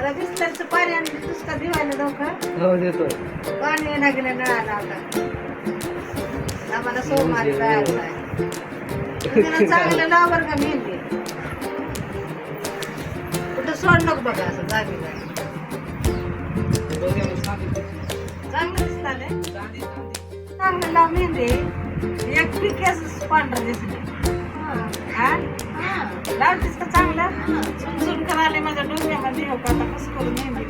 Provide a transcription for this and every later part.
जरा बिस्लरीचं पाणी आणि पुसका दिवायला जाऊ का? हो देतोय. पाणी येणार गेलं नळाला आता. आम्हाला सोमवारी जायचं आहे. तिला चांगलं लाव बरं का मेहंदी. कुठं सोड नको बघा असं जागी जागी. चांगलं दिसताले. चांगलं लाव मेहंदी. एक पिकेच पांढरं दिसले. हा? लावतीस का चांगलं? सुन करायला माझ्या डोक्यामध्ये हो का आता कसं करू मेहंदी?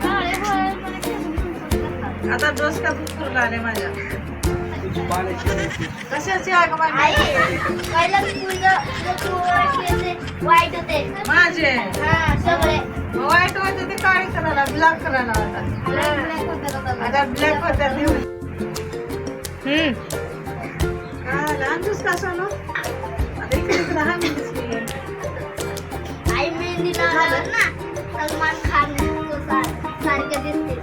आता डोस का दुखून आले माझ्या. कशाची आहे का माझी? वाईट होते माझे सगळे वाईट होते ते काळी करायला ब्लॅक करायला आता ब्लॅक होत्या देऊन आणतोस का सोनू? आता इकडे इकडे हा म्हणतेस की आई मेहंदी लावल्यावर ना सलमान खान सारखे दिसते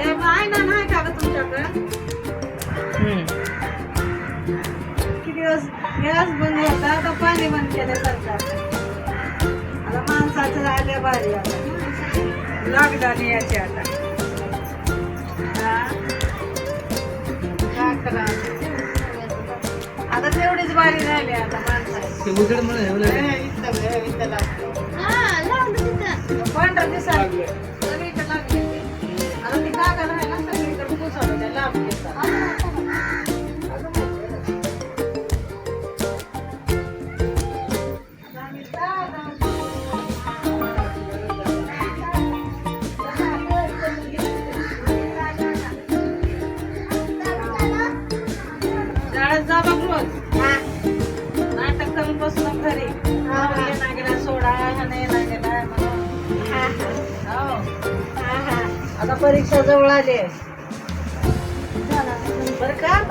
ए आहे ना नाही का ग तुमच्याकडे? किती दिवस गॅस बंद होता आता पाणी बंद केलं सरकार. आता माणसाचं आल्या भारी आता लॉकडाऊन यायचे आता. हा? काय करा आता तेवढीच बारी राहिली आता माणसाची. पांढरा दिसायला सगळीकडे लागले ते. आता ती कागद आहे ना सगळीकडे पुसवलं त्या लांब दिसतात. शाळेत जा बघ रोज. नाटक करून बसलो घरी. येणार गेला सोडा ह्याने येणार गेला म्हणून. हो. आता परीक्षा जवळ आली आहे. बरं का